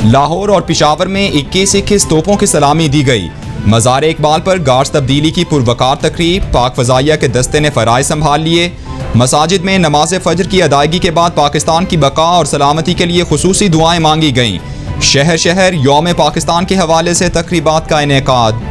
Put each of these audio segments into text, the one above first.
लाहौर और पेशावर में 21 तोपों की सलामी दी गई। मज़ार इकबाल पर गार्ड्स तब्दीली की पुरवकार तकरीब, पाक फ़ज़ाइया के दस्ते ने फ़राइज़ संभाल लिए। मसाजिद में नमाज फ़जर की अदायगी के बाद पाकिस्तान की बका और सलामती के लिए खुसूसी दुआएं मांगी गईं। शहर शहर यौम पाकिस्तान के हवाले से तकरीबात का इनेकाद।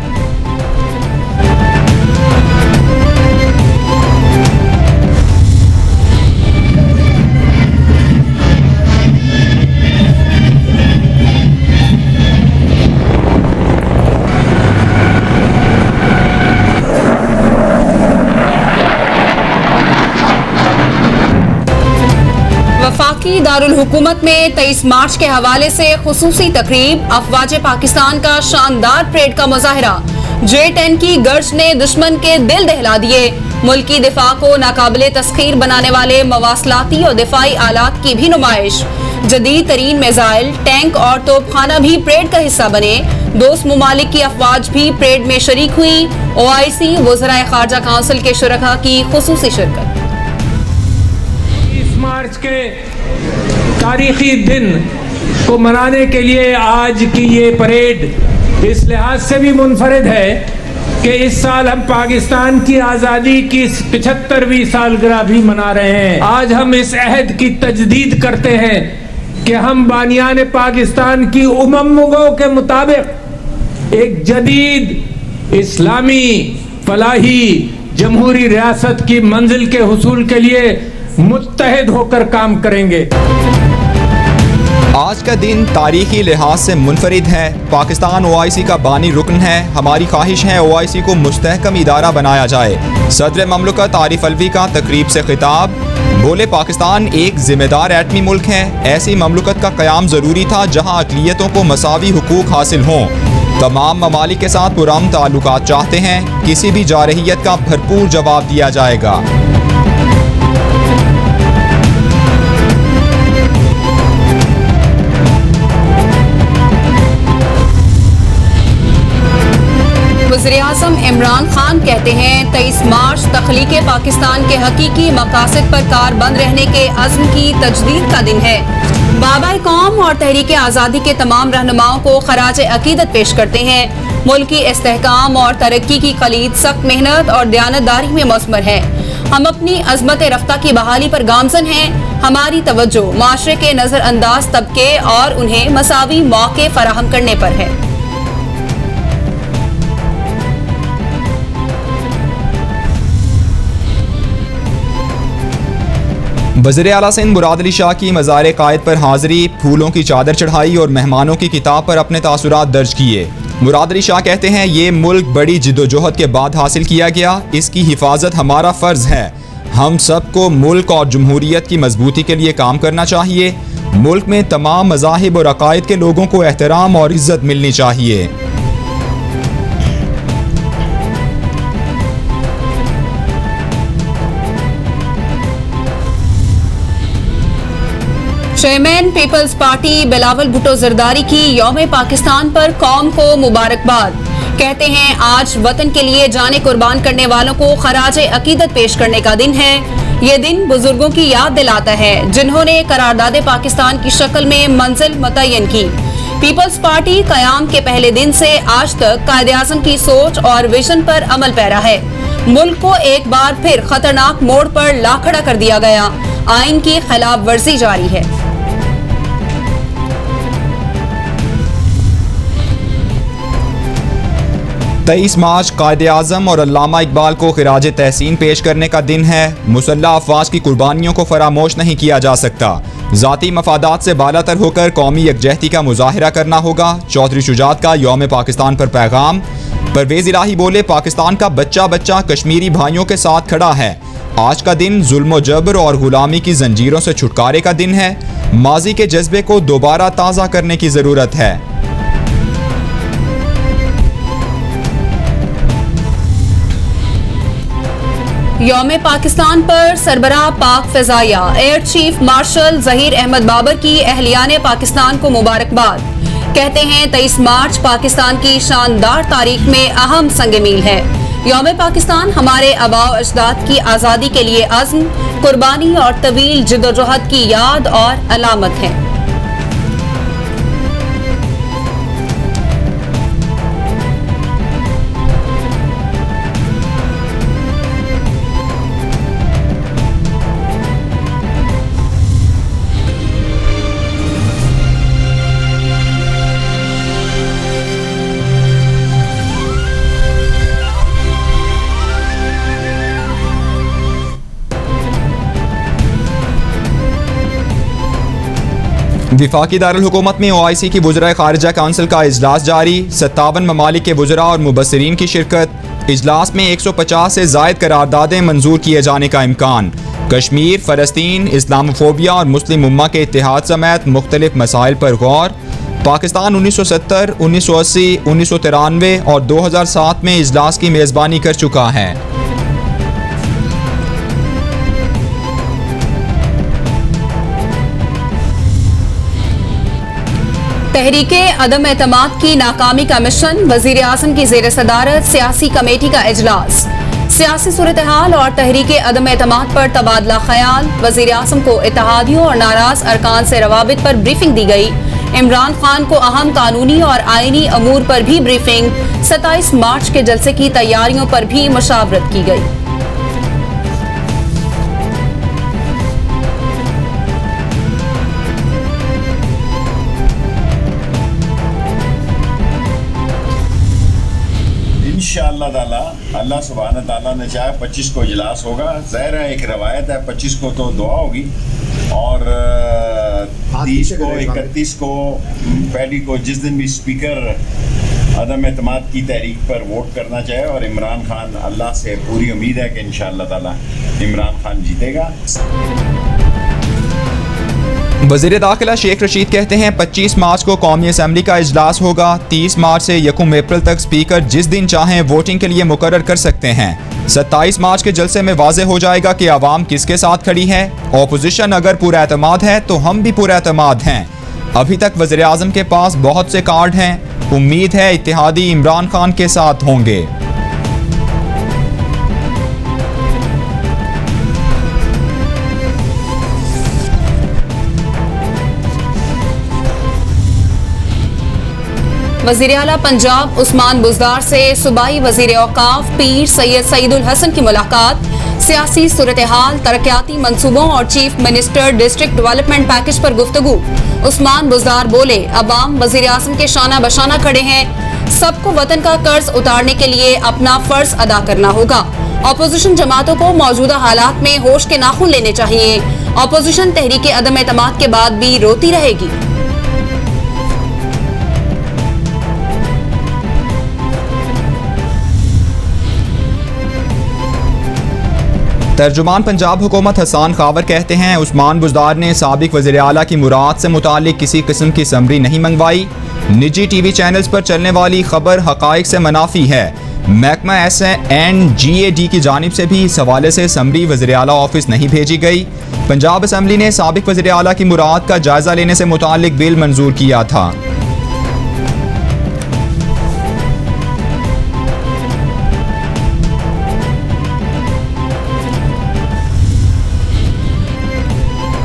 वफाकी दारुल हुकूमत में 23 मार्च के हवाले से खुसूसी तकरीब, अफवाज पाकिस्तान का शानदार परेड का मुजाहरा। J-10 की गर्ज ने दुश्मन के दिल दहला दिए। मुल्की दिफा को नाकाबिले तस्खीर बनाने वाले मवासलाती और दिफाई आलात की भी नुमाइश। जदीद तरीन मिसाइल, टैंक और तोपखाना भी परेड का हिस्सा बने। दोस्त ममालिक की अफवाज भी परेड में शरीक हुई। OIC वज़राए खारजा काउंसिल के शुरका की खुसूसी शिरकत। मार्च के तारीखी दिन को मनाने के लिए आज की ये परेड इस लिहाज से भी मुनफरिद है कि इस साल हम पाकिस्तान की आज़ादी की 75वीं सालगिरह भी मना रहे हैं। आज हम इस अहद की तजदीद करते हैं कि हम बानियान पाकिस्तान की उम्मों के मुताबिक एक जदीद इस्लामी फलाही जमहूरी रियासत की मंजिल के हुसूल के लिए मुत्तहिद होकर काम करेंगे। आज का दिन तारीखी लिहाज से मुनफरिद है। पाकिस्तान OIC का बानी रुकन है। हमारी ख्वाहिश है OIC को मुस्तहकम इदारा बनाया जाए। सदर ममलकत आरिफ अलवी का तकरीब से खिताब, बोले पाकिस्तान एक जिम्मेदार एटमी मुल्क है। ऐसी ममलकत का क़याम ज़रूरी था जहाँ अक़लियतों को मसावी हुकूक हासिल हों। तमाम ममालिक के साथ पुरअमन ताल्लुकात चाहते हैं। किसी भी जारहियत का भरपूर जवाब दिया जाएगा। वज़ीर-ए-आज़म इमरान खान कहते हैं 23 मार्च तख्लीक़े पाकिस्तान के हकीकी मकासद पर कारबंद रहने के अज़्म की तजदीद का दिन है। बाबाए कौम और तहरीक आज़ादी के तमाम रहनुमाओं को खराज अकीदत पेश करते हैं। मुल्क की इस्तेहकाम और तरक्की की कलीद सख्त मेहनत और दयानतदारी में मज़मर है। हम अपनी अज़मत रफ्ता की बहाली पर गामज़न हैं। हमारी तवज्जो माशरे के नज़रअंदाज तबके और उन्हें मसावी मौके फराहम करने पर है। वज़ीर आला सिंध मुराद अली शाह की मज़ार कायद पर हाज़री, फूलों की चादर चढ़ाई और मेहमानों की किताब पर अपने तासुरात दर्ज किए। मुराद अली शाह कहते हैं ये मुल्क बड़ी जिद्दोजहद के बाद हासिल किया गया। इसकी हिफाजत हमारा फ़र्ज़ है। हम सबको मुल्क और जमहूरियत की मजबूती के लिए काम करना चाहिए। मुल्क में तमाम मज़ाहिब और अक़ायद के लोगों को एहतराम और इज़्ज़त मिलनी चाहिए। Chairman people's party Bilawal Bhutto Zardari की यौम पाकिस्तान पर कौम को मुबारकबाद। कहते हैं आज वतन के लिए जाने कुर्बान करने वालों को खराज अकीदत पेश करने का दिन है। ये दिन बुजुर्गों की याद दिलाता है जिन्होंने करारदाद पाकिस्तान की शक्ल में मंजिल मुतय्यन की। पीपल्स पार्टी कयाम के पहले दिन से आज तक कायद-ए-आज़म की सोच और विजन पर अमल पैरा है। मुल्क को एक बार फिर खतरनाक मोड़ पर ला खड़ा कर दिया गया। आइन की खिलाफ वर्जी जारी है। 23 मार्च कायद-ए-आज़म और अल्लामा इकबाल को खिराज तहसीन पेश करने का दिन है। मुसल्लह अफवाज की कुर्बानियों को फरामोश नहीं किया जा सकता। ज़ाती मफादात से बालातर होकर कौमी यकजहती का मुजाहिरा करना होगा। चौधरी शुजात का यौम पाकिस्तान पर पैगाम। परवेज़ इलाही बोले पाकिस्तान का बच्चा बच्चा कश्मीरी भाइयों के साथ खड़ा है। आज का दिन जुल्म जबर और गुलामी की जंजीरों से छुटकारे का दिन है। माजी के जज्बे को दोबारा ताज़ा करने की ज़रूरत है। यौम पाकिस्तान पर सरबराह पाक फ़ज़ाइया air chief marshal Zaheer Ahmed Babar की अहलियाने पाकिस्तान को मुबारकबाद। कहते हैं 23 मार्च पाकिस्तान की शानदार तारीख में अहम संग-ए-मील है। यौम पाकिस्तान हमारे आबाओ अजदाद की आज़ादी के लिए अज़्म, कुर्बानी और तवील जिद्दोजहद की याद और अलामत है। वफाकी दारुल हुकूमत में OIC की वज़राए ख़ारिजा काउंसिल का इजलास जारी। 57 ममालिक के वज़रा और मुबस्सिरीन की शिरकत। इजलास में 150 से ज़ायद करारदादें मंजूर किए जाने का इम्कान। कश्मीर, फ़लस्तीन, इस्लामोफोबिया और मुस्लिम उम्मा के इत्तेहाद समेत मुख्तलिफ मसाइल पर गौर। पाकिस्तान 1970, 1980, 1993 और 2007 में इजलास की मेज़बानी कर चुका है। तहरीके अदम एतमाद की नाकामी का मिशन। वजीर आज़म की ज़ेर सदारत सियासी कमेटी का इजलास। सियासी सूरत हाल और तहरीके अदम एतमाद पर तबादला ख्याल। वजीर आज़म को इत्तेहादियों और नाराज अरकान से रवाबित पर ब्रीफिंग दी गई। इमरान खान को अहम कानूनी और आईनी अमूर पर भी ब्रीफिंग। 27 मार्च के जलसे की तैयारियों पर भी मशावरत की गई। इंशाअल्लाह ताला अल्लाह सुब्हान ताला ने चाहे 25 को इजलास होगा। ज़ाहिर है एक रवायत है 25 को तो दुआ होगी और 30 को 31 को पहली को जिस दिन भी स्पीकर अदम एतमाद की तहरीक पर वोट करना चाहे और इमरान खान, अल्लाह से पूरी उम्मीद है कि इंशाअल्लाह ताला इमरान खान जीतेगा। वज़ीर दाखिला शेख रशीद कहते हैं 25 मार्च को कौमी असम्बली का इजलास होगा। 30 मार्च से 1 अप्रैल तक स्पीकर जिस दिन चाहें वोटिंग के लिए मुकर्रर कर सकते हैं। 27 मार्च के जलसे में वाज़ेह हो जाएगा कि आवाम किसके साथ खड़ी है। ऑपोजिशन अगर पूरा एतमाद है तो हम भी पूरा एतमाद हैं। अभी तक वज़ीर आज़म के पास बहुत से कार्ड हैं। उम्मीद है इत्तेहादी इमरान खान के साथ होंगे। वज़ीर आला पंजाब उस्मान बुज़दार से सूबाई वज़ीर औकाफ पीर सैयद सईदुल हसन की मुलाकात। सियासी सूरत हाल, तरक्याती मंसूबों और chief minister district development package पर गुफ्तगू। उस्मान बुज़दार बोले, अवाम वज़ीर आज़म के शाना बशाना खड़े हैं। सबको वतन का कर्ज उतारने के लिए अपना फर्ज अदा करना होगा। ऑपोजिशन जमातों को मौजूदा हालात में होश के नाखून लेने चाहिए। ऑपोजिशन तहरीके अदम एतमाद के बाद भी रोती रहेगी। तर्जुमान पंजाब हुकूमत हसान खावर कहते हैं उस्मान बुज़दार ने साबिक वज़ीर आला की मुराद से मुतालिक किसी किस्म की समरी नहीं मंगवाई। निजी TV चैनल्स पर चलने वाली खबर हक़ाइक़ से मुनाफी है। महकमा SNGAD की जानिब से भी इस हवाले से समरी वज़ीर आला ऑफिस नहीं भेजी गई। पंजाब असम्बली ने साबिक वज़ीर आला की मुराद का जायज़ा लेने से मुतालिक बिल मंजूर किया था।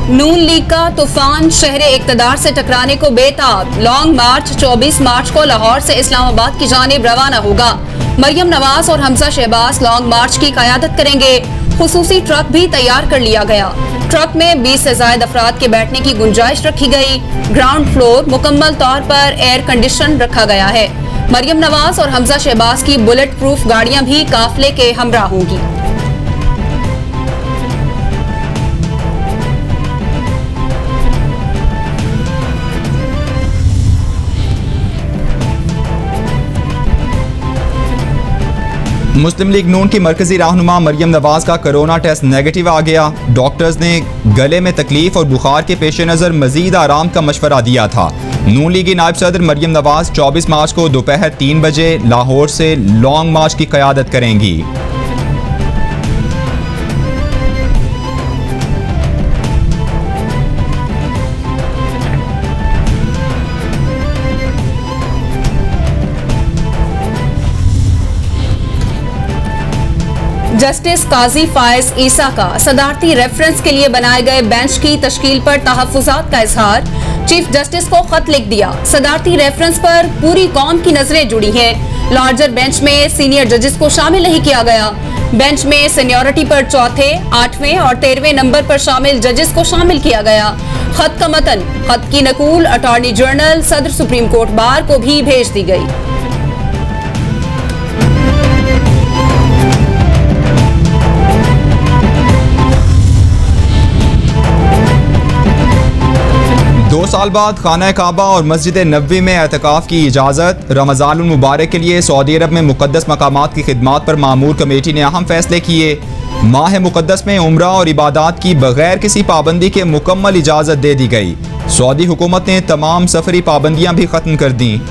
नून लीग का तूफान शहरे इक़्तिदार से टकराने को बेताब। लॉन्ग मार्च 24 मार्च को लाहौर से इस्लामाबाद की जानिब रवाना होगा। मरियम नवाज और हमजा शहबाज लॉन्ग मार्च की क़यादत करेंगे। खुसूसी ट्रक भी तैयार कर लिया गया। ट्रक में 20 से ज़ायद अफराद के बैठने की गुंजाइश रखी गई। ग्राउंड फ्लोर मुकम्मल तौर पर एयर कंडीशन रखा गया है। मरियम नवाज और हमजा शहबाज की बुलेट प्रूफ गाड़ियां भी काफिले के हमरा होंगी। मुस्लिम लीग नून की मरकजी रहनुमा मरियम नवाज का कोरोना टेस्ट नेगेटिव आ गया। डॉक्टर्स ने गले में तकलीफ और बुखार के पेश नज़र मजीद आराम का मशवरा दिया था। नून लीगी नायब सदर मरियम नवाज 24 मार्च को दोपहर 3 बजे लाहौर से लॉन्ग मार्च की क़यादत करेंगी। जस्टिस काजी फायज ईसा का सदारती रेफरेंस के लिए बनाए गए बेंच की तश्कील पर तहफ़्फ़ुज़ात का इजहार। चीफ जस्टिस को खत लिख दिया। सदारती रेफरेंस पर पूरी कौम की नजरें जुड़ी हैं। लार्जर बेंच में सीनियर जजेस को शामिल नहीं किया गया। बेंच में सीनियरिटी पर चौथे, 8वें और 13वें नंबर पर शामिल जजेस को शामिल किया गया। खत का मतन, खत की नकूल अटॉर्नी जनरल सदर सुप्रीम कोर्ट बार को भी भेज दी गई। 2 साल बाद खाना काबा और मस्जिद नबवी में एतकाफ़ की इजाज़त। रमज़ान मुबारक के लिए सऊदी अरब में मुक़द्दस मकामात की खिदमात पर मामूर कमेटी ने अहम फैसले किए। माह मुक़द्दस में उम्रा और इबादात की बगैर किसी पाबंदी के मुकम्मल इजाज़त दे दी गई। सऊदी हुकूमत ने तमाम सफरी पाबंदियाँ भी ख़त्म कर दी।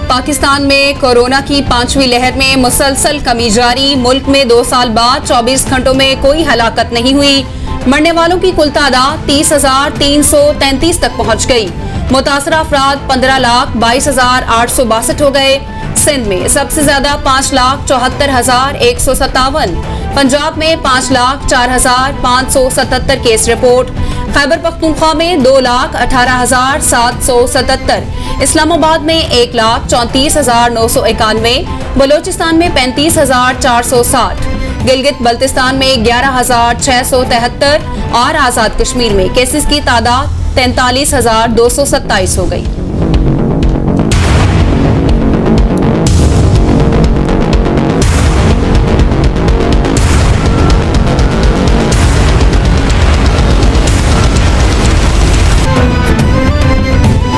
पाकिस्तान में कोरोना की 5वीं लहर में मुसलसल कमी जारी। मुल्क में 2 साल बाद 24 घंटों में कोई हलाकत नहीं हुई। मरने वालों की कुल तादाद 30,333 तक पहुंच गई। मुतासरा अफराद 15,22,862 हो गए। सिंध में सबसे ज्यादा 5,74,157, पंजाब में 5,04,577 केस रिपोर्ट, खैबर पख्तूनख्वा में 2,18,777, इस्लामाबाद में 1,34,991, बलोचिस्तान में 35,460, गिलगित बल्तिस्तान में 11,673 और आजाद कश्मीर में केसेस की तादाद 43,227 हो गई।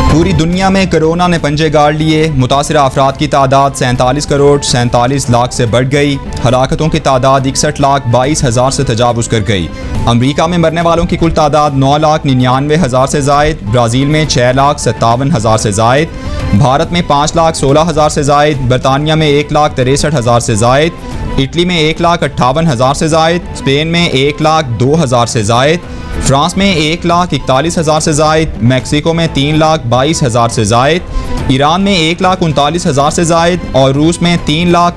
पूरी दुनिया में कोरोना ने पंजे गाड़ लिए। मुतासरा अफराद की तादाद 47 करोड़ 47 लाख से बढ़ गई। हलाकतों की तादाद 61,22,000 से तजावुज़ कर गई। अमरीका में मरने वालों की कुल तादाद 9,99,000 से ज़ायद, ब्राज़ील में 6,57,000 से ज़ायद, भारत में 5,16,000 से ज़ायद, बरतानिया में 1,63,000 से ज़ायद, इटली में 1,58,000 से ज़ायद, स्पेन में 1,02,000 से ज़ायद, फ्रांस में 1,41,000 से ज़ायद, मैक्सिको में 3,22,000 से ज़ायद, ईरान में 1,39,000 से ज़ायद और रूस में 3,00,000